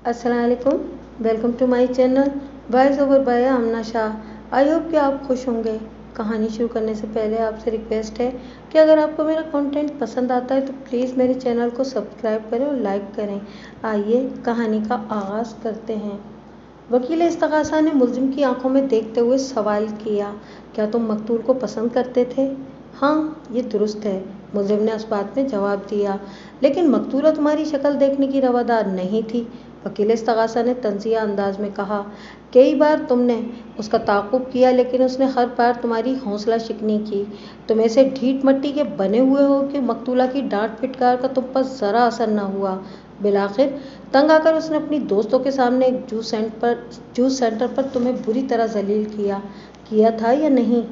अस्सलामुअलैकुम। Welcome to my channel voice over by Amna Shah. I hope कि आप खुश होंगे। कहानी शुरू करने से पहले आपसे रिक्वेस्ट है कि अगर आपको मेरा कंटेंट पसंद आता है तो प्लीज़ मेरे चैनल को सब्सक्राइब करें और लाइक करें। आइए कहानी का आगाज़ करते हैं। वकील इस्तग़ासा ने मुलजिम की आंखों में देखते हुए सवाल किया, क्या तुम मकतूल को पसंद करते थे? हाँ, ये दुरुस्त है, मुलजिम ने इस बात में जवाब दिया, लेकिन मकतूला तुम्हारी शक्ल देखने की रवादार नहीं थी। वकील इस्तग़ासा ने तंज़िया अंदाज में कहा, कई बार तुमने उसका ताक़ुब किया लेकिन उसने हर बार तुम्हारी हौसला शिकनी की। तुम ऐसे ढीठ मट्टी के बने हुए हो कि मकतूला की डांट फिटकार का तुम पर ज़रा असर न हुआ। बिलाखिर तंग आकर उसने अपनी दोस्तों के सामने एक जूस सेंटर पर तुम्हें बुरी तरह जलील किया था या नहीं?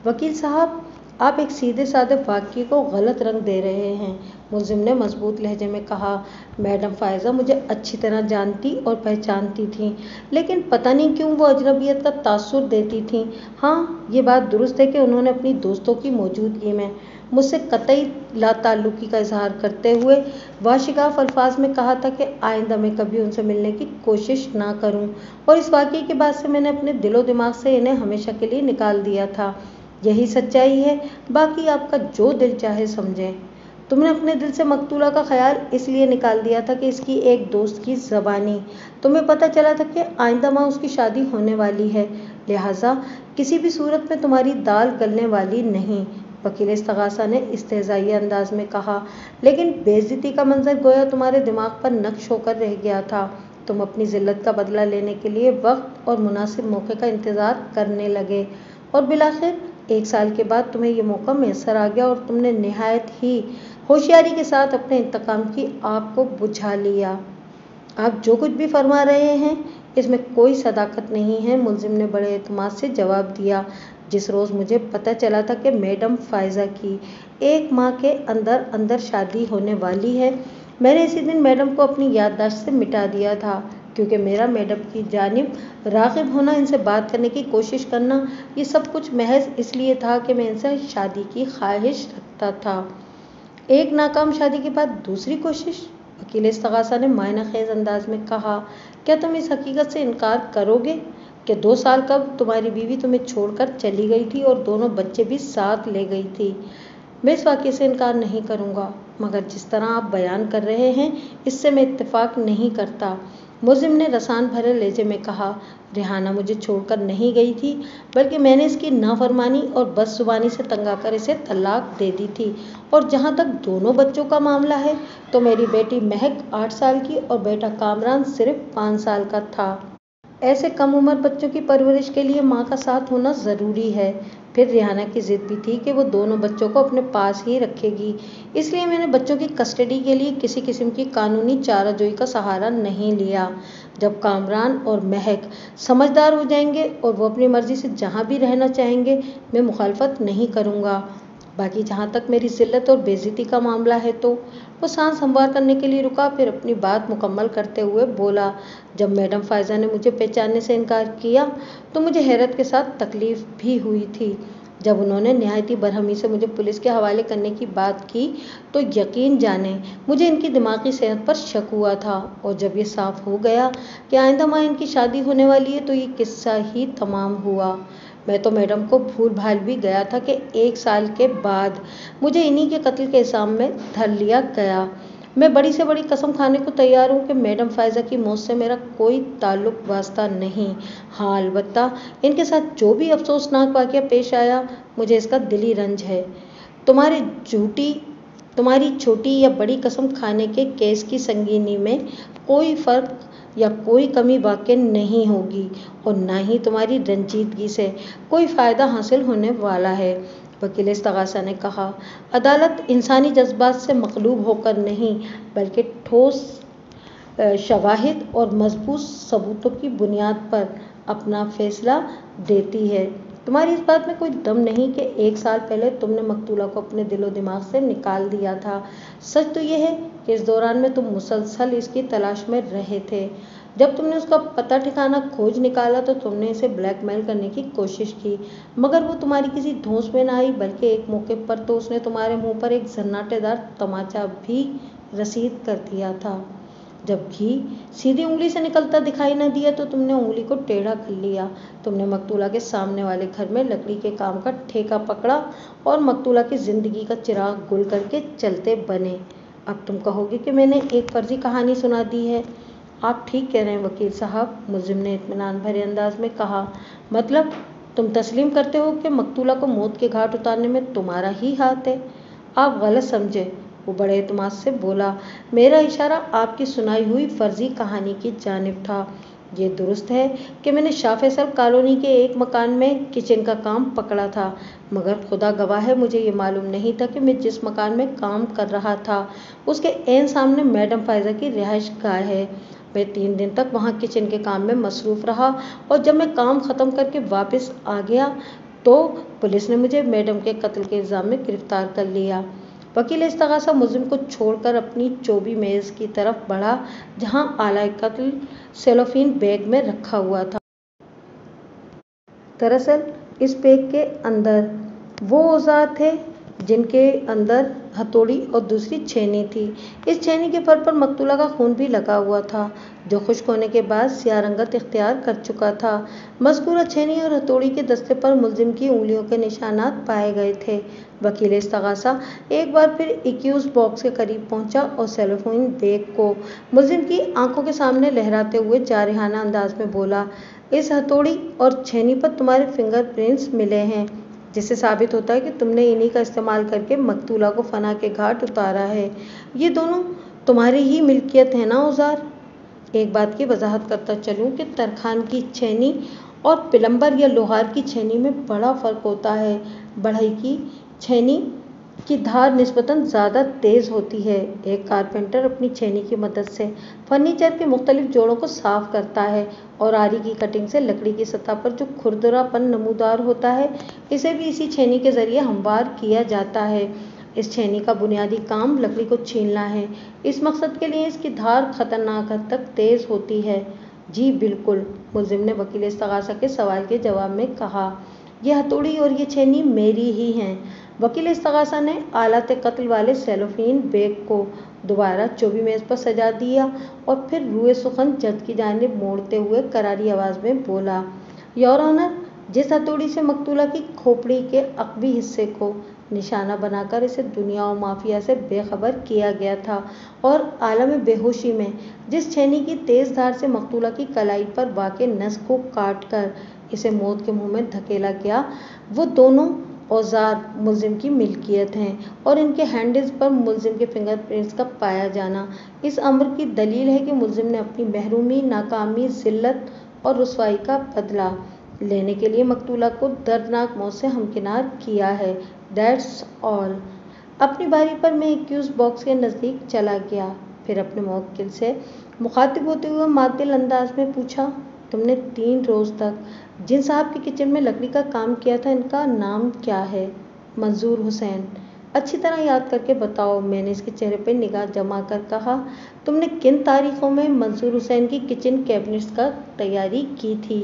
वकील साहब, आप एक सीधे साधे वाक़ये को गलत रंग दे रहे हैं, मुलजिम ने मजबूत लहजे में कहा। मैडम फ़ायज़ा मुझे अच्छी तरह जानती और पहचानती थीं, लेकिन पता नहीं क्यों वो अजनबियत का तासुर देती थीं। हाँ, ये बात दुरुस्त है कि उन्होंने अपनी दोस्तों की मौजूदगी में मुझसे कतई लाताल्लुकी का इजहार करते हुए वाशिगाफ अल्फाज में कहा था कि आइंदा मैं कभी उनसे मिलने की कोशिश ना करूं, और इस वाक़ये के बाद से मैंने अपने दिलो दिमाग से इन्हें हमेशा के लिए निकाल दिया था। यही सच्चाई है, बाकी आपका जो दिल चाहे समझें। तुमने अपने दिल से मकतूला का ख्याल इसलिए निकाल दिया था कि इसकी एक दोस्त की ज़बानी तुम्हें पता चला था कि आइंदा माह उसकी शादी होने वाली है, लिहाजा किसी भी सूरत में तुम्हारी दाल गलने वाली नहीं, वकील इस्तग़ासा ने इस्तेज़ाई अंदाज में कहा। लेकिन बेइज्जती का मंजर गोया तुम्हारे दिमाग पर नक्श होकर रह गया था। तुम अपनी ज़िल्लत का बदला लेने के लिए वक्त और मुनासिब मौके का इंतज़ार करने लगे, और बिलाखिर 1 साल के बाद तुम्हें ये मौका मैसर आ गया और तुमने निहायत ही होशियारी के साथ अपने इंतकाम की आग को बुझा लिया। आप जो कुछ भी फरमा रहे हैं इसमें कोई सदाकत नहीं है, मुलजिम ने बड़े एतमाद से जवाब दिया। जिस रोज़ मुझे पता चला था कि मैडम फ़ायज़ा की 1 माह के अंदर अंदर शादी होने वाली है, मैंने इसी दिन मैडम को अपनी याददाश्त से मिटा दिया था, क्योंकि मेरा मैडम की जानिब राग़िब होना, इनसे बात करने की कोशिश करना, ये सब कुछ महज इसलिए था कि मैं इनसे शादी की ख्वाहिश रखता था। एक नाकाम शादी के बाद दूसरी कोशिश, वकील इस्तग़ासा ने मायनाखेज़ अंदाज में कहा। क्या तुम इस हकीकत से इनकार करोगे कि 2 साल कब तुम्हारी बीवी तुम्हें छोड़कर चली गई थी और दोनों बच्चे भी साथ ले गई थी? मैं इस वाक़ये से इनकार नहीं करूँगा, मगर जिस तरह आप बयान कर रहे हैं इससे मैं इत्तेफाक नहीं करता, मुलजिम ने रसान भरे लहजे में कहा। रेहाना मुझे छोड़कर नहीं गई थी, बल्कि मैंने इसकी नाफरमानी और बदज़ुबानी से तंग आकर इसे तलाक दे दी थी। और जहाँ तक दोनों बच्चों का मामला है तो मेरी बेटी महक 8 साल की और बेटा कामरान सिर्फ 5 साल का था। ऐसे कम उम्र बच्चों की परवरिश के लिए माँ का साथ होना ज़रूरी है। फिर रेहाना की ज़िद भी थी कि वो दोनों बच्चों को अपने पास ही रखेगी, इसलिए मैंने बच्चों की कस्टडी के लिए किसी किस्म की कानूनी चाराजोई का सहारा नहीं लिया। जब कामरान और महक समझदार हो जाएंगे और वो अपनी मर्ज़ी से जहाँ भी रहना चाहेंगे, मैं मुखालफत नहीं करूँगा। बाकी जहाँ तक मेरी ज़िल्लत और बेइज्जती का मामला है तो वो सांस संवार करने के लिए रुका, फिर अपनी बात मुकम्मल करते हुए बोला। जब मैडम फ़ायज़ा ने मुझे पहचानने से इनकार किया तो मुझे हैरत के साथ तकलीफ़ भी हुई थी। जब उन्होंने निहायती बरहमी से मुझे पुलिस के हवाले करने की बात की तो यकीन जाने मुझे इनकी दिमागी सेहत पर शक हुआ था, और जब ये साफ़ हो गया कि आइंदा माह इनकी शादी होने वाली है तो ये किस्सा ही तमाम हुआ। मैं तो मैडम को भूल भाल भी गया था कि 1 साल के बाद मुझे इन्हीं के कत्ल के इल्ज़ाम में धर लिया गया। मैं बड़ी से बड़ी कसम खाने को तैयार हूँ कि मैडम फ़ायज़ा की मौत से मेरा कोई ताल्लुक वास्ता नहीं। हाँ, अलबत्ता इनके साथ जो भी अफसोसनाक वाक़या पेश आया, मुझे इसका दिली रंज है। तुम्हारी छोटी या बड़ी कसम खाने के केस की संगीनी में कोई फ़र्क या कोई कमी वाक़ई नहीं होगी, और ना ही तुम्हारी रंजीदगी से कोई फ़ायदा हासिल होने वाला है, वकील इस्तग़ासा ने कहा। अदालत इंसानी जज्बात से मग़लूब होकर नहीं, बल्कि ठोस शवाहिद और मज़बूत सबूतों की बुनियाद पर अपना फ़ैसला देती है। तुम्हारी इस बात में कोई दम नहीं कि 1 साल पहले तुमने मकतूला को अपने दिलो दिमाग से निकाल दिया था। सच तो यह है कि इस दौरान में तुम मुसलसल इसकी तलाश में रहे थे। जब तुमने उसका पता ठिकाना खोज निकाला तो तुमने इसे ब्लैकमेल करने की कोशिश की, मगर वो तुम्हारी किसी धौंस में ना आई, बल्कि एक मौके पर तो उसने तुम्हारे मुंह पर एक झन्नाटेदार तमाचा भी रसीद कर दिया था। जब घी सीधी उंगली से निकलता दिखाई न दिया तो तुमने उंगली को टेढ़ा कर लिया। तुमने मकतूला के सामने वाले घर में लकड़ी के काम का ठेका पकड़ा और मकतूला की जिंदगी का चिराग गुल करके चलते बने। अब तुम कहोगे कि मैंने एक फर्जी कहानी सुना दी है। आप ठीक कह रहे हैं वकील साहब, मुलजिम ने इत्मीनान भरे अंदाज में कहा। मतलब तुम तस्लीम करते हो कि मकतूला को मौत के घाट उतारने में तुम्हारा ही हाथ है? आप गलत समझे, वो बड़े एतमाद से बोला। मेरा इशारा आपकी सुनाई हुई फर्जी कहानी की जानिब था। ये दुरुस्त है कि मैंने शाह फैसल कॉलोनी के एक मकान में किचन का काम पकड़ा था, मगर खुदा गवाह है मुझे ये मालूम नहीं था कि मैं जिस मकान में काम कर रहा था उसके ऐन सामने मैडम फायजा की रिहाइश गाह है। मैं 3 दिन तक वहाँ किचन के काम में मसरूफ़ रहा और जब मैं काम ख़त्म करके वापस आ गया तो पुलिस ने मुझे मैडम के कत्ल के इल्ज़ाम में गिरफ्तार कर लिया। वकील इस्तग़ासा मुलजिम को छोड़कर अपनी चौबी मेज़ की तरफ बढ़ा जहाँ आला कत्ल सेलोफेन बैग में रखा हुआ था। दरअसल इस बैग के अंदर वो औजार थे जिनके अंदर हथौड़ी और दूसरी छेनी थी। इस छेनी के फर पर मकतूला का खून भी लगा हुआ था जो खुश्क होने के बाद स्याह रंगत इख्तियार कर चुका था। मज़कूरा छेनी और हथौड़ी के दस्ते पर मुलजिम की उंगलियों के निशानात पाए गए थे। वकील इस्तग़ासा एक बार फिर एक्यूज़ बॉक्स के करीब पहुंचा और सेलोफेन बैग को मुलजिम की आंखों के सामने लहराते हुए जारहाना अंदाज में बोला, इस हथौड़ी और छेनी पर तुम्हारे फिंगरप्रिंट्स मिले हैं, जिससे साबित होता है कि तुमने इन्हीं का इस्तेमाल करके मकतूला को फना के घाट उतारा है। ये दोनों तुम्हारी ही मिल्कियत है ना औजार? एक बात की वजाहत करता चलूँ कि तरखान की छेनी और प्लम्बर या लोहार की छेनी में बड़ा फ़र्क होता है। बढ़ई की छेनी की धार निस्बतन ज़्यादा तेज़ होती है। एक कारपेंटर अपनी छेनी की मदद से फर्नीचर के मुख्तलिफ जोड़ों को साफ करता है और आरी की कटिंग से लकड़ी की सतह पर जो खुरदरापन नमूदार होता है इसे भी इसी छेनी के ज़रिए हमवार किया जाता है। इस छेनी का बुनियादी काम लकड़ी को छीलना है। इस मकसद के लिए इसकी धार खतरनाक हद तक तेज़ होती है। जी बिल्कुल, मुलजिम ने वकील इस्तग़ासा के सवाल के जवाब में कहा। यह हथौड़ी और ये छेनी मेरी ही हैं। वकील इस्तग़ासा ने आलात कत्ल वाले सेलोफेन बैग को दोबारा चौबी मेज़ पर सजा दिया और फिर रुए सुखन जज की जानिब मोड़ते हुए करारी आवाज़ में बोला, योर ऑनर, जिस हथौड़ी से मकतूला की खोपड़ी के अक़बी हिस्से को निशाना बनाकर इसे दुनिया और माफिया से बेखबर किया गया था और आलम बेहोशी में जिस छेनी की तेज़ धार से मकतूला की कलाई पर वाक़े नस को काट कर इसे मौत के मुँह में धकेला गया, वो दोनों औजार मुलजिम की मिल्कियत हैं और इनके हैंडल्स पर मुलजिम के फिंगरप्रिंट्स का पाया जाना इस अम्र की दलील है कि मुलजिम ने अपनी महरूमी, नाकामी, ज़िल्लत और रुसवाई का बदला लेने के लिए मकतूला को दर्दनाक मौत से हमकिनार किया है। That's all. अपनी बारी पर मैं एक्यूज़ बॉक्स के नज़दीक चला गया, फिर अपने मुवक्किल से मुखातिब होते हुए मातिल अंदाज में पूछा, तुमने 3 रोज़ तक जिन साहब की किचन में लकड़ी का काम किया था इनका नाम क्या है? मंजूर हुसैन। अच्छी तरह याद करके बताओ, मैंने इसके चेहरे पर निगाह जमा कर कहा। तुमने किन तारीखों में मंजूर हुसैन की किचन कैबिनेट्स का तैयारी की थी?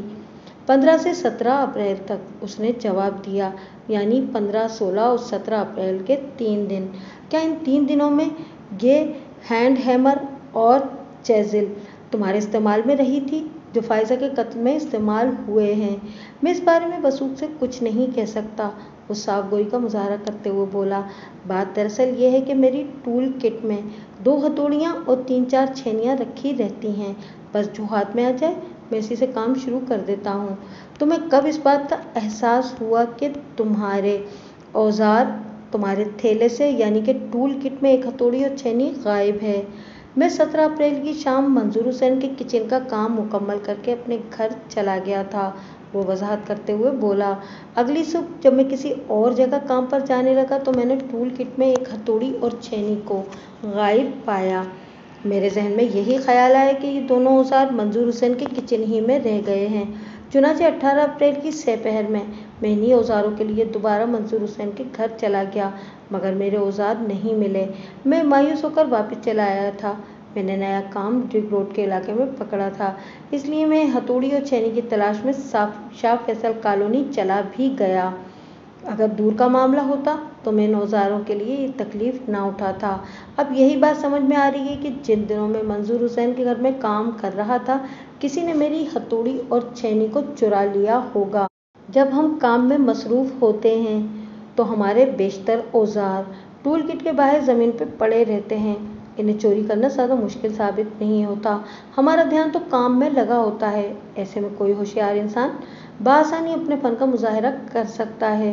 15 से 17 अप्रैल तक, उसने जवाब दिया। यानी 15, 16 और 17 अप्रैल के 3 दिन। क्या इन 3 दिनों में ये हैंड हैमर और चेज़ल तुम्हारे इस्तेमाल में रही थी जो फायजा के कत्ल में इस्तेमाल हुए हैं? मैं इस बारे में वसूख से कुछ नहीं कह सकता, वो साफ गोई का मुजाहरा करते हुए बोला। बात दरअसल ये है कि मेरी टूल किट में 2 हथौड़ियाँ और 3-4 छेनियाँ रखी रहती हैं। बस जो हाथ में आ जाए मैं इसी से काम शुरू कर देता हूँ। तुम्हें कब इस बात का एहसास हुआ कि तुम्हारे औजार तुम्हारे थैले से यानी कि टूल किट में एक हथौड़ी और छेनी गायब है? मैं 17 अप्रैल की शाम मंजूर हुसैन के किचन का काम मुकम्मल करके अपने घर चला गया था, वो वजाहत करते हुए बोला। अगली सुबह जब मैं किसी और जगह काम पर जाने लगा तो मैंने टूल किट में एक हथौड़ी और छेनी को गायब पाया। मेरे जहन में यही ख्याल आया कि ये दोनों औजार मंजूर हुसैन के किचन ही में रह गए हैं। चुनांचे 18 अप्रैल की सपहर में मैं इन्हीं औजारों के लिए दोबारा मंजूर हुसैन के घर चला गया, मगर मेरे औजार नहीं मिले। मैं मायूस होकर वापस चला आया था। मैंने नया काम रिग रोड के इलाके में पकड़ा था, इसलिए मैं हथौड़ी और छेनी की तलाश में शाह फैसल कॉलोनी चला भी गया। अगर दूर का मामला होता तो मैं नौज़ारों के लिए ये तकलीफ ना उठाता। अब यही बात समझ में आ रही है कि जिन दिनों में मंजूर हुसैन के घर में काम कर रहा था, किसी ने मेरी हथौड़ी और छेनी को चुरा लिया होगा। जब हम काम में मसरूफ होते हैं तो हमारे बेशतर औजार टूल किट के बाहर ज़मीन पर पड़े रहते हैं। इन्हें चोरी करना ज़्यादा मुश्किल साबित नहीं होता। हमारा ध्यान तो काम में लगा होता है। ऐसे में कोई होशियार इंसान बआसानी अपने फन का मुजाहरा कर सकता है।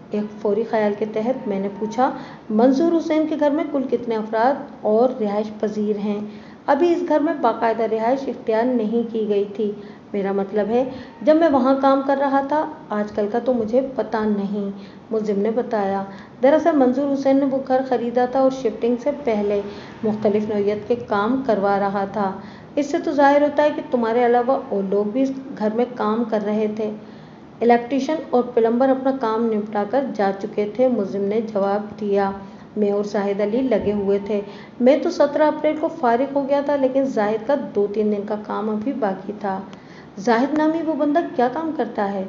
एक फौरी ख्याल के तहत मैंने पूछा, मंजूर हुसैन के घर में कुल कितने अफराद और रिहाइश पजीर हैं? अभी इस घर में बाकायदा रिहाइश इख्तियार नहीं की गई थी। मेरा मतलब है, जब मैं वहाँ काम कर रहा था। आजकल का तो मुझे पता नहीं, मुल्जिम ने बताया। दरअसल मंजूर हुसैन ने वो घर खरीदा था और शिफ्टिंग से पहले मुख्तलिफ नौइयत के काम करवा रहा था। इससे तो जाहिर होता है कि तुम्हारे अलावा और लोग भी इस घर में काम कर रहे थे। इलेक्ट्रीशियन और प्लम्बर अपना काम निपटा कर जा चुके थे, मुल्जिम ने जवाब दिया। मैं और जाहिद अली लगे हुए थे। मैं तो 17 अप्रैल को फारिग हो गया था, लेकिन जाहिद का 2-3 दिन का काम अभी बाकी था। जाहिद नामी वो बंदा क्या काम करता है?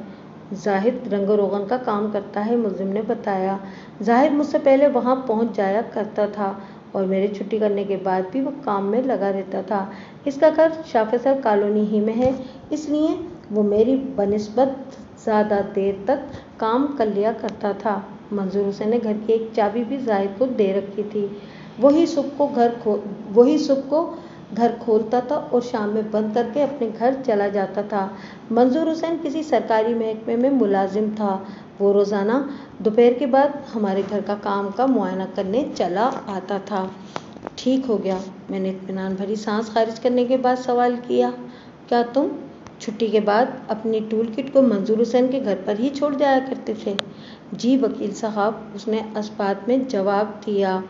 जाहिद रंग रोगन का काम करता है, मुल्जिम ने बताया। जाहिद मुझसे पहले वहाँ पहुँच जाया करता था और मेरे छुट्टी करने के बाद भी वो काम में लगा रहता था। इसका घर शाफेसर कॉलोनी ही में है, इसलिए वो मेरी बनिस्बत ज़्यादा देर तक काम कर लिया करता था। मंजूर हुसैन ने घर की एक चाबी भी जाहिद को दे रखी थी। वही सुबह को घर खोलता था और शाम में बंद करके अपने घर चला जाता था। मंजूर हुसैन किसी सरकारी महकमे में मुलाजिम था। वो रोज़ाना दोपहर के बाद हमारे घर का काम का मुआयना करने चला आता था। ठीक हो गया, मैंने इत्मीनान भरी सांस खारिज करने के बाद सवाल किया। क्या तुम छुट्टी के बाद अपनी टूल किट को मंजूर हुसैन के घर पर ही छोड़ जाया करते थे? जी वकील साहब, उसने अस्पात में जवाब दिया।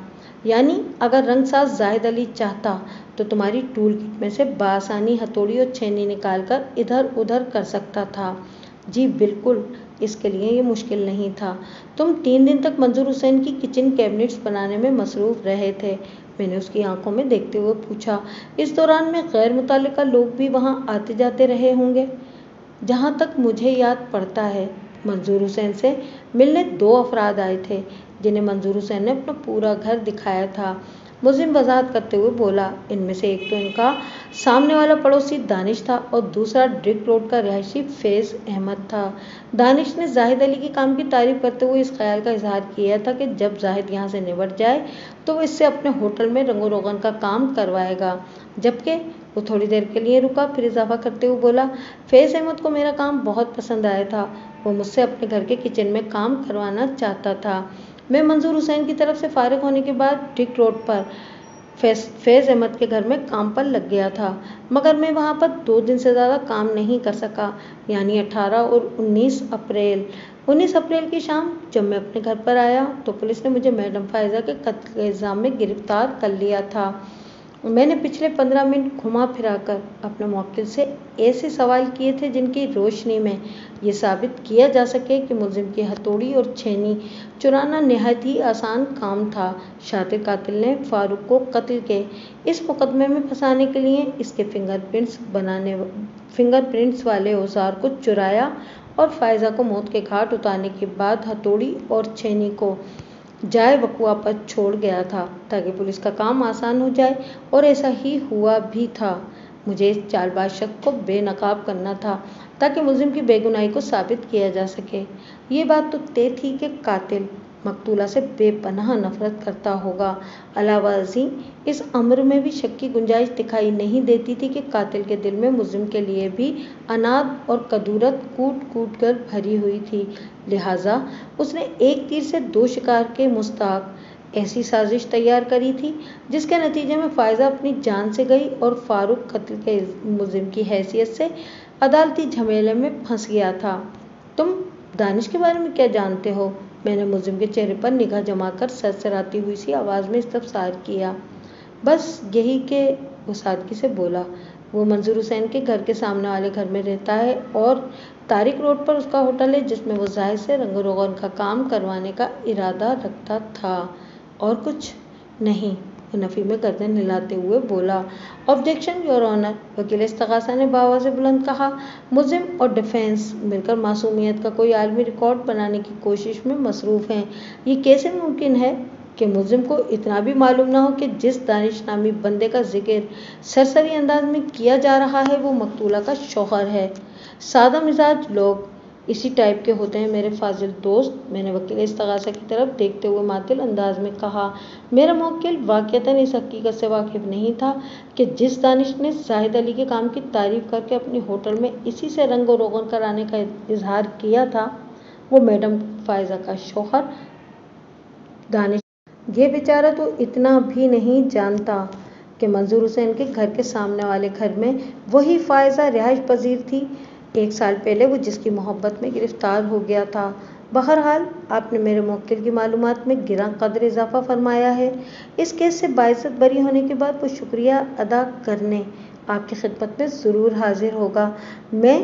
यानी अगर रंगसाज जाहिद अली चाहता तो तुम्हारी टूल किट में से बआसानी हथौड़ी और छेनी निकाल कर इधर उधर कर सकता था। जी बिल्कुल, इसके लिए ये मुश्किल नहीं था। तुम 3 दिन तक मंजूर हुसैन की किचन कैबिनेट्स बनाने में मसरूफ़ रहे थे, मैंने उसकी आंखों में देखते हुए पूछा। इस दौरान में गैर मुतल्लिका लोग भी वहाँ आते जाते रहे होंगे? जहाँ तक मुझे याद पड़ता है, मंजूर हुसैन से मिलने 2 अफराद आए थे, जिन्हें मंजूर हुसैन ने अपना पूरा घर दिखाया था। मुल्जिम वजाहत करते हुए बोला, इनमें से एक तो इनका सामने वाला पड़ोसी दानिश था और दूसरा ड्रिक रोड का रिहायशी फैज़ अहमद था। दानिश ने जाहिद अली के काम की तारीफ करते हुए इस ख्याल का इजहार किया था कि जब जाहिद यहाँ से निबट जाए तो वो इससे अपने होटल में रंगो रोगन का काम करवाएगा। जबकि वो थोड़ी देर के लिए रुका, फिर इजाफा करते हुए बोला, फैज़ अहमद को मेरा काम बहुत पसंद आया था। वो मुझसे अपने घर के किचन में काम करवाना चाहता था। मैं मंजूर हुसैन की तरफ से फारिग होने के बाद ड्रिक रोड पर फैज़ अहमद के घर में काम पर लग गया था, मगर मैं वहाँ पर 2 दिन से ज़्यादा काम नहीं कर सका, यानी 18 और 19 अप्रैल। 19 अप्रैल की शाम जब मैं अपने घर पर आया तो पुलिस ने मुझे मैडम फ़ाइज़ा के कत्ल के इल्ज़ाम में गिरफ्तार कर लिया था। मैंने पिछले 15 मिनट घुमा फिरा कर अपने मुवक्किल से ऐसे सवाल किए थे जिनकी रोशनी में ये साबित किया जा सके कि मुल्जिम की हथौड़ी और छेनी चुराना नहायत ही आसान काम था। शातिर कातिल ने फारूक को कत्ल के इस मुकदमे में फंसाने के लिए इसके फिंगरप्रिंट्स वाले औजार को चुराया और फ़ाइज़ा को मौत के घाट उतारने के बाद हथौड़ी और छेनी को जाए वकुआ पर छोड़ गया था ताकि पुलिस का काम आसान हो जाए, और ऐसा ही हुआ भी था। मुझे इस चालबाज शख्स को बेनकाब करना था ताकि मुल्जिम की बेगुनाही को साबित किया जा सके। ये बात तो तय थी कि कातिल मकतूला से बेपनाह नफरत करता होगा। अलावा अज़ीं इस अम्र में भी शक की गुंजाइश दिखाई नहीं देती थी कि कातिल के दिल में मुल्जिम के लिए भी अनाद और कदूरत कूट कूट कर भरी हुई थी। लिहाजा उसने एक तीर से 2 शिकार के मुस्ताक ऐसी साजिश तैयार करी थी जिसके नतीजे में फ़ाइज़ा अपनी जान से गई और फारूक कत्ल के मुल्जिम की हैसियत से अदालती झमेले में फंस गया था। तुम दानिश के बारे में क्या जानते हो? मैंने मुल्जिम के चेहरे पर निगाह जमाकर सरसराती हुई सी आवाज़ में इस्तफसार किया। बस यही कि वो सादगी से बोला, वो मंजूर हुसैन के घर के सामने वाले घर में रहता है और तारिक रोड पर उसका होटल है जिसमें वो जाहिद से रंग रोगन का काम करवाने का इरादा रखता था। और कुछ नहीं। वो नफी में गर्दन हिलाते हुए बोला। ऑब्जेक्शन योर ऑनर, वकील इस्तगासा ने बावा से बुलंद कहा। मुल्जिम और डिफेंस मिलकर मासूमियत का कोई आलमी रिकॉर्ड बनाने की कोशिश में मसरूफ़ हैं। ये कैसे मुमकिन है कि मुल्जिम को इतना भी मालूम ना हो कि जिस दानिश नामी बंदे का जिक्र सरसरी अंदाज में किया जा रहा है वो मकतूला का शौहर है। सादा मिजाज लोग इसी टाइप के होते हैं मेरे फाजिल दोस्त, मैंने वकील इस्तगासा की तरफ देखते हुए मातिल अंदाज में कहा। मेरा मुवक्किल वाक़ियतन इस हकीकत से वाकिफ नहीं था कि जिस दानिश ने जाहिद अली के काम की तारीफ करके अपने होटल में इसी से रंगो रोगन कराने का इजहार किया था वो मैडम फायजा का शौहर दानिश। ये बेचारा तो इतना भी नहीं जानता कि मंजूर हुसैन के घर के सामने वाले घर में वही फायजा रिहाइश पजीर थी 1 साल पहले वो जिसकी मोहब्बत में गिरफ्तार हो गया था। बहरहाल आपने मेरे मुवक्किल की मालूमात में गिरां कदर इजाफा फरमाया है। इस केस से बाइज्जत बरी होने के बाद वो शुक्रिया अदा करने आपकी खिदमत में ज़रूर हाजिर होगा। मैं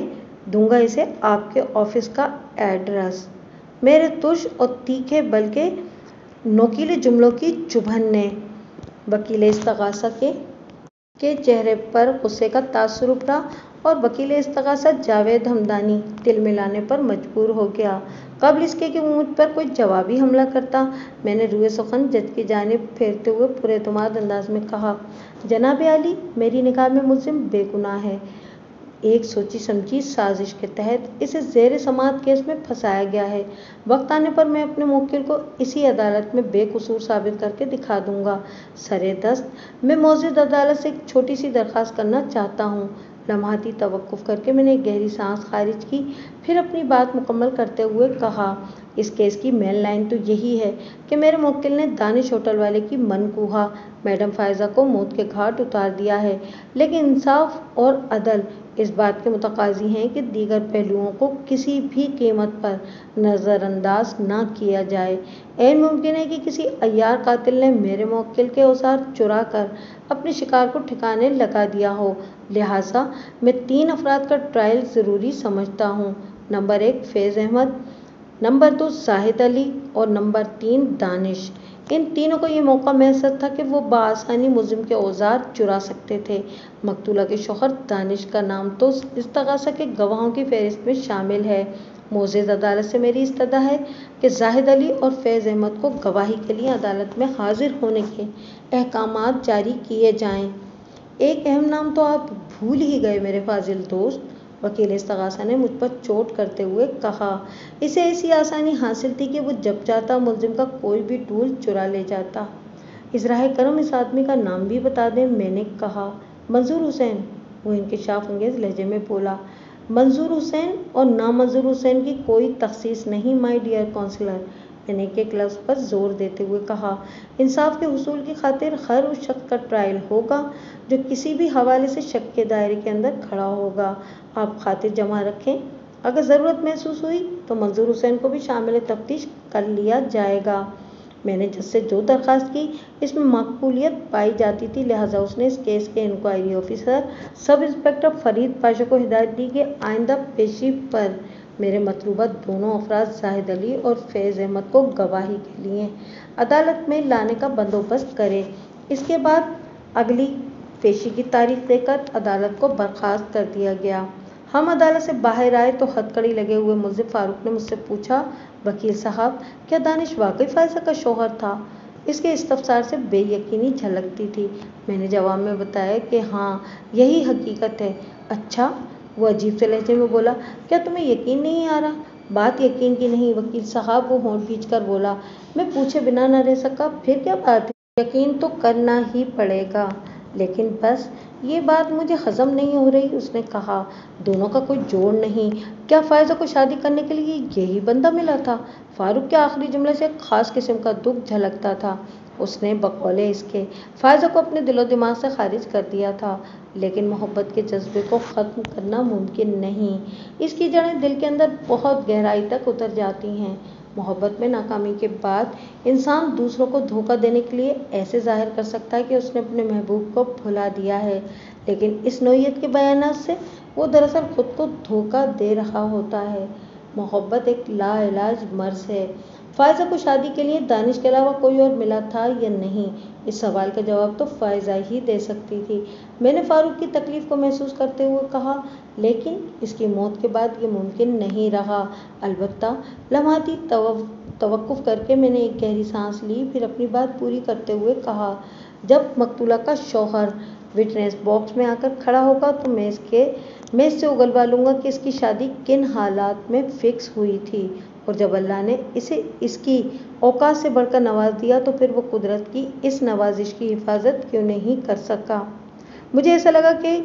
दूंगा इसे आपके ऑफिस का एड्रेस। मेरे तुर्श और तीखे बल्कि नोकीले जुमलों की चुभन ने वकील इस्तगासा के चेहरे पर गुस्से का तासुर उभरा और वकील इस्तगासा जावेद हमदानी दिल मिलाने पर मजबूर हो गया। कबल इसके कि वो मुझ पर कोई जवाबी हमला करता, मैंने रुए सुखन जज की जानिब फेरते हुए पुरएतमाद अंदाज में कहा, जनाब आली, मेरी निगाह में मुल्जिम बेगुनाह है। एक सोची समझी साजिश के तहत इसे ज़ेर समाअत केस में फंसाया गया है। वक्त आने पर मैं अपने मुवक्किल को इसी अदालत में बेकसूर साबित करके दिखा दूंगा। सरे दस्त मैं मौजूद अदालत से एक छोटी सी दरख्वास्त करना चाहता हूँ। लम्हाती तवक्कुफ करके मैंने एक गहरी सांस खारिज की, फिर अपनी बात मुकम्मल करते हुए कहा, इस केस की मेन लाइन तो यही है कि मेरे मुवक्किल ने दानिश होटल वाले की मनकूहा मैडम फायजा को मौत के घाट उतार दिया है, लेकिन इंसाफ और अदल इस बात के मुतकाजी हैं कि दीगर पहलुओं को किसी भी कीमत पर नज़रअंदाज न किया जाए। ऐन मुमकिन है कि किसी अय्यार कातिल ने मेरे मुवक्किल के औजार चुरा कर अपने शिकार को ठिकाने लगा दिया हो, लिहाजा मैं 3 अफराद का ट्रायल ज़रूरी समझता हूँ। नंबर 1 फैज़ अहमद, नंबर 2 जाहिद अली और नंबर 3 दानिश। इन तीनों को ये मौका मैसर था कि वो बआसानी मुल्जिम के औजार चुरा सकते थे। मकतूला के शौहर दानिश का नाम तो इस्तगासा के गवाहों की फहरिस्त में शामिल है। मोअज़्ज़ज़ अदालत से मेरी इस्तदा है कि जाहिद अली और फैज़ अहमद को गवाही के लिए अदालत में हाजिर होने के अहकामात जारी किए जाएं। एक अहम नाम तो आप भूल ही गए मेरे फाजिल दोस्त, वकील इस्तगासा ने मुझ पर चोट करते हुए कहा। इसे ऐसी आसानी हासिल थी कि वो जब चाहता मुल्जिम का कोई भी टूल चुरा ले जाता। इज़राए करम इस आदमी का नाम भी बता दें, मैंने कहा। मंजूर हुसैन, वो इंकिशाफ अंगेज लहजे में बोला। मंजूर हुसैन और नामंजूर हुसैन की कोई तखसीस नहीं माय डियर काउंसलर, मैंने एक लफ्ज़ पर जोर देते हुए कहा। इंसाफ के हुसूल की खातिर हर उस शख्स का ट्रायल होगा जो किसी भी हवाले से शक के दायरे के अंदर खड़ा होगा। आप खातिर जमा रखें, अगर ज़रूरत महसूस हुई तो मंजूर हुसैन को भी शामिल तफ्तीश कर लिया जाएगा। मैंने जज से जो दरख्वास्त की इसमें मकबूलियत पाई जाती थी, लिहाजा उसने इस केस के inquiry officer sub inspector Farid Pasha को हिदायत दी कि आइंदा पेशी पर मेरे मतलूबा दोनों अफराद जाहिद अली और फैज़ अहमद को गवाही के लिए अदालत में लाने का बंदोबस्त करे। इसके बाद अगली पेशी की तारीख देकर अदालत को बर्खास्त कर दिया गया। हम अदालत से बाहर आए तो हथकड़ी लगे हुए मुल्ज़िम फारूक ने मुझसे पूछा, वकील साहब, क्या दानिश वाकई फायजा का शौहर था? इसके इस्तफसार से बेयकीनी झलकती थी। मैंने जवाब में बताया कि हाँ, यही हकीकत है। अच्छा, वो अजीब से लहजे में बोला, क्या तुम्हें यकीन नहीं आ रहा? बात यकीन की नहीं वकील साहब, वो होंठ खींच कर बोला। मैं पूछे बिना न रह सका, फिर क्या बात है? यकीन तो करना ही पड़ेगा, लेकिन बस ये बात मुझे हजम नहीं हो रही। उसने कहा, दोनों का कोई जोड़ नहीं। क्या फायजा को शादी करने के लिए यही बंदा मिला था? फारूक के आखिरी जुमले से एक खास किस्म का दुख झलकता था। उसने बकौले इसके फायजा को अपने दिलो दिमाग से खारिज कर दिया था, लेकिन मोहब्बत के जज्बे को ख़त्म करना मुमकिन नहीं। इसकी जड़ें दिल के अंदर बहुत गहराई तक उतर जाती हैं। मोहब्बत में नाकामी के बाद इंसान दूसरों को धोखा देने के लिए ऐसे जाहिर कर सकता है कि उसने अपने महबूब को भुला दिया है, लेकिन इस नौइयत के बयानात से वो दरअसल खुद को धोखा दे रहा होता है। मोहब्बत एक लाइलाज मर्ज़ है। فائزہ کو شادی کے لیے دانش کے علاوہ کوئی اور ملا تھا یا نہیں؟ اس سوال کا جواب تو فائزہ ہی دے سکتی تھی۔ میں نے فاروق کی تکلیف کو محسوس کرتے ہوئے کہا، لیکن اس کی موت کے بعد یہ ممکن نہیں رہا۔ البتہ لمحاتی توقف کر کے میں نے ایک گہری سانس لی، پھر اپنی بات پوری کرتے ہوئے کہا، جب مقتولہ کا شوہر وٹنس باکس میں آ کر کھڑا ہوگا تو میں اس سے اگلوا لوں گا کہ اس کی شادی کن حالات میں فکس ہوئی تھی، اور جب اللہ نے اسے اس کی اوقات سے بڑھ کر نواز دیا تو پھر وہ قدرت کی اس نوازش کی حفاظت کیوں نہیں کر سکا۔ مجھے ایسا لگا کہ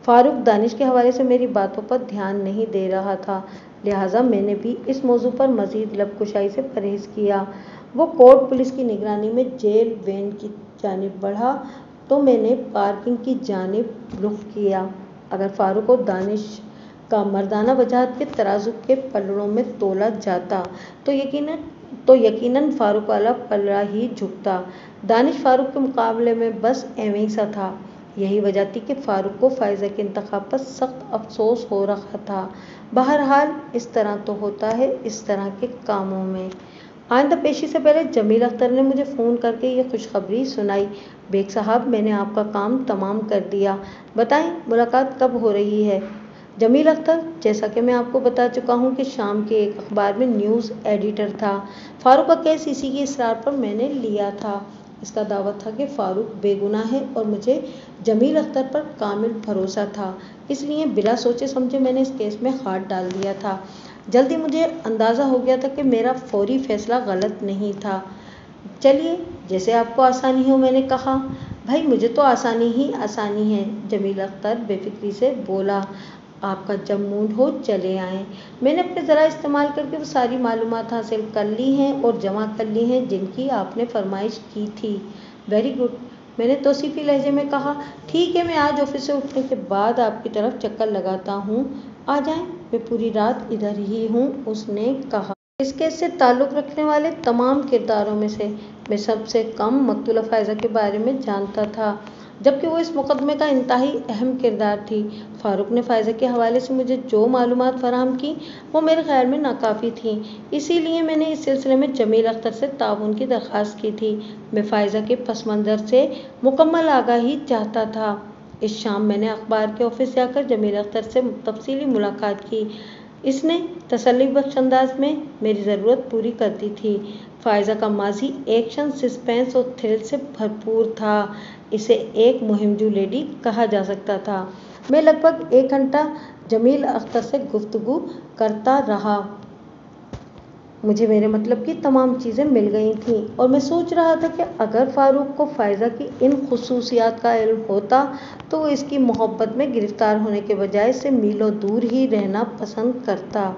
فاروق دانش کے حوالے سے میری باتوں پر دھیان نہیں دے رہا تھا، لہٰذا میں نے بھی اس موضوع پر مزید لب کشائی سے پرہیز کیا۔ وہ کورٹ پولیس کی نگرانی میں جیل وین کی جانب بڑھا تو میں نے پارکنگ کی جانب رخ کیا۔ اگر فاروق اور دانش کا مردانہ وجاہت کے ترازو کے پلڑوں میں تولا جاتا تو یقیناً فاروق والا پلڑا ہی جھکتا۔ دانش فاروق کے مقابلے میں بس ایویں سا تھا۔ یہی وجہ تھی کہ فاروق کو فائزہ کے انتخاب پر سخت افسوس ہو رہا تھا۔ بہرحال اس طرح تو ہوتا ہے اس طرح کے کاموں میں۔ آئندہ پیشی سے پہلے جمیل اختر نے مجھے فون کر کے یہ خوشخبری سنائی، بیگ صاحب میں نے آپ کا کام تمام کر دیا، بتائیں ملاقات کب ہو رہی ہے؟ جمیل اختر، جیسا کہ میں آپ کو بتا چکا ہوں کہ شام کے ایک اخبار میں نیوز ایڈیٹر تھا۔ فاروق کا کیس اسی کے اصرار پر میں نے لیا تھا۔ اس کا دعویٰ تھا کہ فاروق بے گناہ ہے اور مجھے جمیل اختر پر کامل بھروسہ تھا، اس لیے بلا سوچے سمجھے میں نے اس کیس میں ہاتھ ڈال دیا تھا۔ جلدی مجھے اندازہ ہو گیا تھا کہ میرا فوری فیصلہ غلط نہیں تھا۔ چلیے جیسے آپ کو آسانی ہو، میں نے کہا۔ بھائی مجھے تو آسانی ہی آسانی ہے، جمیل اختر بے فکری سے بولا، آپ کا جب موڈ ہو چلے آئیں۔ میں نے اپنے ذرائع استعمال کر کے وہ ساری معلومات حاصل کر لی ہیں اور جمع کر لی ہیں جن کی آپ نے فرمائش کی تھی۔ ویری گڈ، میں نے توصیفی لہجے میں کہا۔ ٹھیک ہے، میں آج آفس سے اٹھنے کے بعد آپ کی طرف چکر لگاتا ہوں، آ جائیں، میں پوری رات ادھر ہی ہوں، اس نے کہا۔ اس کیس سے تعلق رکھنے والے تمام کرداروں میں سے میں سب سے کم مقتولہ فائزہ کے بارے میں جانتا تھا، جبکہ وہ اس مقدمے کا انتہائی اہم کردار تھی۔ فاروق نے فائزہ کے حوالے سے مجھے جو معلومات فراہم کی وہ میرے خیال میں ناکافی تھیں، اسی لیے میں نے اس سلسلے میں جمیل اختر سے تعاون کی درخواست کی تھی۔ میں فائزہ کے پس منظر سے مکمل آگاہی چاہتا تھا۔ اس شام میں نے اخبار کے آفس جا کر جمیل اختر سے تفصیلی ملاقات کی۔ اس نے تسلی بخش انداز میں میری ضرورت پوری کر دی تھی۔ فائزہ کا ماضی ایکشن، سسپینس اور تھرل سے بھرپور تھا، اسے ایک مہمجو لیڈی کہا جا سکتا تھا۔ میں لگ بھگ 1 گھنٹہ جمیل اختر سے گفتگو کرتا رہا۔ مجھے میرے مطلب کی تمام چیزیں مل گئی تھیں اور میں سوچ رہا تھا کہ اگر فاروق کو فائزہ کی ان خصوصیات کا علم ہوتا تو وہ اس کی محبت میں گرفتار ہونے کے بجائے اس سے میلوں دور ہی رہنا پسند کرتا۔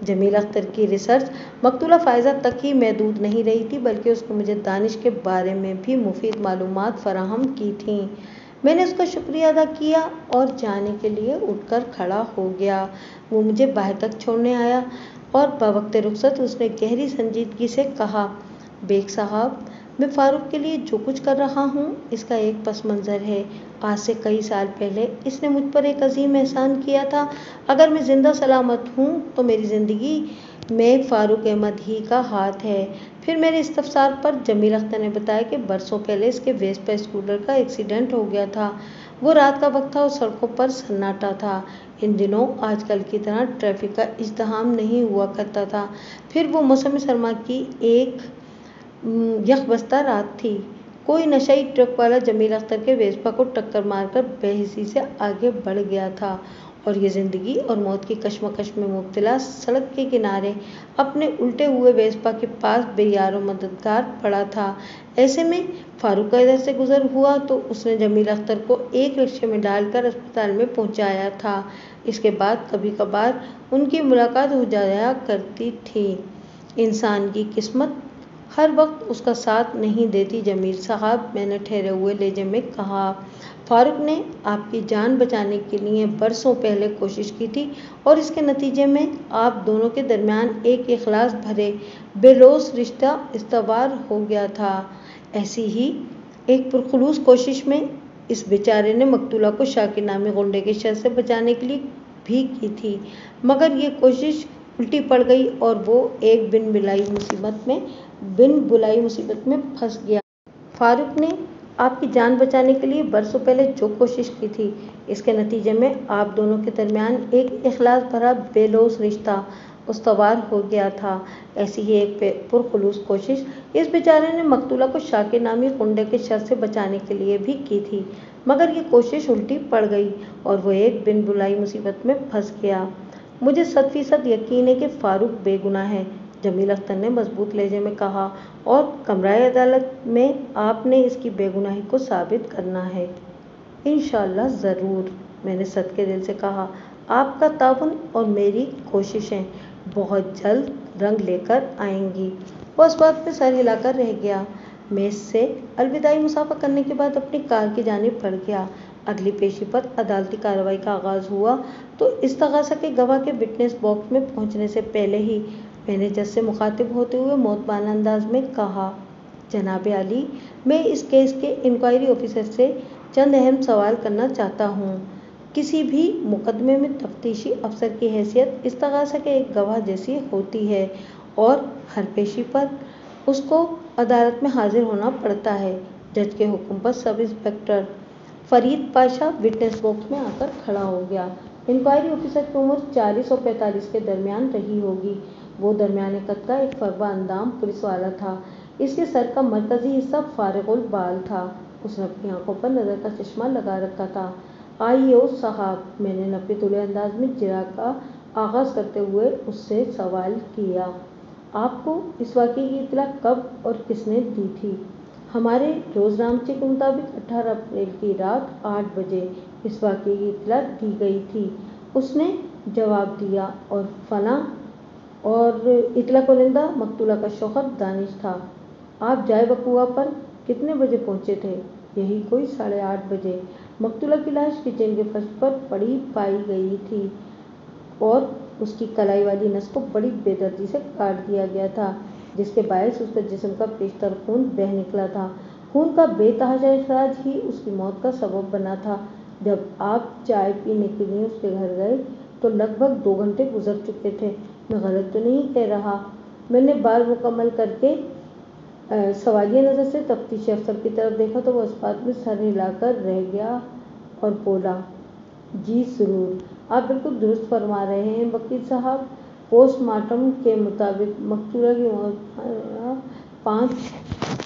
جمیل اختر کی ریسرچ مقتولہ فائزہ تک ہی محدود نہیں رہی تھی، بلکہ اس نے مجھے دانش کے بارے میں بھی مفید معلومات فراہم کی تھیں۔ میں نے اس کا شکریہ ادا کیا اور جانے کے لیے اٹھ کر کھڑا ہو گیا۔ وہ مجھے باہر تک چھوڑنے آیا اور بوقت رخصت اس نے گہری سنجیدگی سے کہا، بیگ صاحب، میں فاروق کے لیے جو کچھ کر رہا ہوں اس کا ایک پس منظر ہے۔ آج سے کئی سال پہلے اس نے مجھ پر ایک عظیم احسان کیا تھا۔ اگر میں زندہ سلامت ہوں تو میری زندگی میں فاروق احمد ہی کا ہاتھ ہے۔ پھر میرے استفسار پر جمیل اختر نے بتایا کہ برسوں پہلے اس کے ویسپا اسکوٹر کا ایکسیڈنٹ ہو گیا تھا۔ وہ رات کا وقت تھا اور سڑکوں پر سناٹا تھا۔ ان دنوں آج کل کی طرح ٹریفک کا ازدحام نہیں ہوا کرتا تھا۔ پھر وہ موسم سرما کی ایک یخبستہ رات تھی۔ کوئی نشئی ٹرک والا جمیل اختر کے ویسپا کو ٹکر مار کر بے حسی سے آگے بڑھ گیا تھا اور یہ زندگی اور موت کی کشمکش میں مبتلا سڑک کے کنارے اپنے الٹے ہوئے ویسپا کے پاس بے یار و مددگار پڑا تھا۔ ایسے میں فاروق کا ادھر سے گزر ہوا تو اس نے جمیل اختر کو ایک رکشے میں ڈال کر اسپتال میں پہنچایا تھا۔ اس کے بعد کبھی کبھار ان کی ملاقات ہو جایا کرتی تھی۔ انسان کی قسمت ہر وقت اس کا ساتھ نہیں دیتی جمیل صاحب، میں نے ٹھہرے ہوئے لہجے میں کہا۔ فاروق نے آپ کی جان بچانے کے لیے برسوں پہلے کوشش کی تھی اور اس کے نتیجے میں آپ دونوں کے درمیان ایک اخلاص بھرے بے لوث رشتہ استوار ہو گیا تھا۔ ایسی ہی ایک پرخلوص کوشش میں اس بیچارے نے مقتولہ کو شاکر نامی غنڈے کے شر سے بچانے کے لیے بھی کی تھی، مگر یہ کوشش الٹی پڑ گئی اور وہ ایک بن بلائی مصیبت میں پھنس گیا۔ فاروق نے آپ کی جان بچانے کے لیے برسوں پہلے جو کوشش کی تھی، اس کے نتیجے میں آپ دونوں کے درمیان ایک اخلاص بھرا بے لوث رشتہ استوار ہو گیا تھا۔ ایسی ہی ایک پرخلوص کوشش اس بیچارے نے مقتولہ کو شاکر نامی غنڈے کے شر سے بچانے کے لیے بھی کی تھی، مگر یہ کوشش الٹی پڑ گئی اور وہ ایک بن بلائی مصیبت میں پھنس گیا۔ مجھے 100% یقین ہے کہ فاروق بے گناہ ہے، جمیل اختر نے مضبوط لہجے میں کہا، اور کمرۂ عدالت میں آپ نے اس کی بے گناہی کو ثابت کرنا ہے۔ انشاءاللہ ضرور، میں نے صدقے دل سے کہا۔ آپ کا تعاون اور میری کوششیں بہت جلد رنگ لے کر آئیں گی۔ وہ اس بات پہ سر ہلا کر رہ گیا۔ میز سے الوداعی مصافحہ کرنے کے بعد اپنی کار کی جانب بڑھ گیا۔ اگلی پیشی پر عدالتی کارروائی کا آغاز ہوا تو استغاثہ کے گواہ کے وٹنس باکس میں پہنچنے سے پہلے ہی میں نے جج سے مخاطب ہوتے ہوئے مؤدبانہ انداز میں کہا، جناب عالی، میں اس کیس کے انکوائری آفیسر سے چند اہم سوال کرنا چاہتا ہوں۔ کسی بھی مقدمے میں تفتیشی افسر کی حیثیت استغاثہ کے ایک گواہ جیسی ہوتی ہے اور ہر پیشی پر اس کو عدالت میں حاضر ہونا پڑتا ہے۔ جج کے حکم پر sub inspector Farid Pasha witness box میں آ کر کھڑا ہو گیا۔ انکوائری آفیسر کی عمر 40 اور 45 کے درمیان رہی ہوگی۔ وہ درمیانے قد کا ایک فربہ اندام پولیس والا تھا۔ اس کے سر کا مرکزی حصہ فارغ البال تھا۔ اس نے اپنی آنکھوں پر نظر کا چشمہ لگا رکھا تھا۔ آئیو صاحب، میں نے نپے تلے انداز میں اجرا کا آغاز کرتے ہوئے اس سے سوال کیا، آپ کو اس واقعے کی اطلاع کب اور کس نے دی تھی؟ ہمارے روز نامچے کے مطابق 18 اپریل کی رات 8 بجے اس واقعے کی اطلاع دی گئی تھی، اس نے جواب دیا، اور فلاں اور اطلاع کنندہ مقتولہ کا شوہر دانش تھا۔ آپ جائے وقوعہ پر کتنے بجے پہنچے تھے؟ یہی کوئی 8:30 بجے۔ مقتولہ کی لاش کچن کے فرش پر پڑی پائی گئی تھی اور اس کی کلائی والی نس کو بڑی بے دردی سے کاٹ دیا گیا تھا، جس کے باعث اس کے جسم کا بیشتر خون بہہ نکلا تھا۔ خون کا بے تحاشا اخراج ہی اس کی موت کا سبب بنا تھا۔ جب آپ چائے پینے کے لیے اس کے گھر گئے تو لگ بھگ 2 گھنٹے گزر چکے تھے۔ میں غلط تو نہیں کہہ رہا؟ میں نے بال مکمل کر کے سوالیہ نظر سے تفتیشی افسر کی طرف دیکھا تو وہ اس بات میں سر ہلا کر رہ گیا اور بولا، جی ضرور، آپ بالکل درست فرما رہے ہیں وکیل صاحب۔ پوسٹ مارٹم کے مطابق مقتولہ کی عمر 5